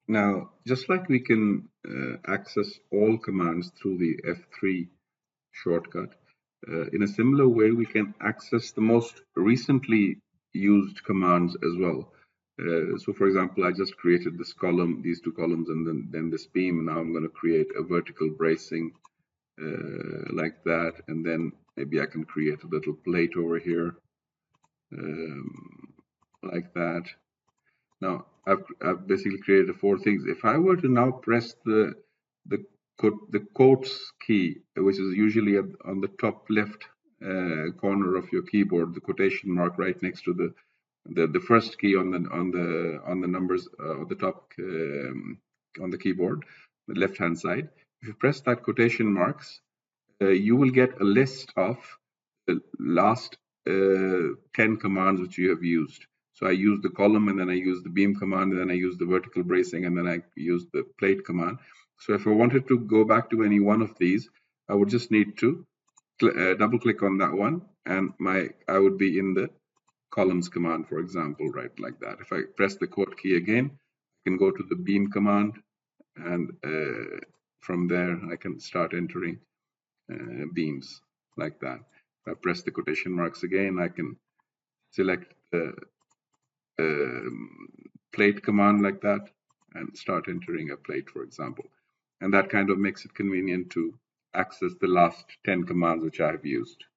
Now, just like we can access all commands through the F3 shortcut, in a similar way, we can access the most recently used commands as well. So, for example, I just created this column, these two columns, and then this beam. Now I'm going to create a vertical bracing like that, and then maybe I can create a little plate over here like that. Now I've basically created four things. If I were to now press the the quotes key, which is usually on the top left corner of your keyboard, the quotation mark right next to the first key on the numbers on the top on the keyboard, the left hand side. If you press that quotation marks, you will get a list of the last 10 commands which you have used. So I use the column, and then I use the beam command, and then I use the vertical bracing, and then I use the plate command. So if I wanted to go back to any one of these, I would just need to double click on that one, and I would be in the columns command, for example, right, like that. If I press the quote key again, I can go to the beam command, and from there I can start entering beams like that. If I press the quotation marks again, I can select the plate command like that and start entering a plate, for example. And that kind of makes it convenient to access the last 10 commands which I have used.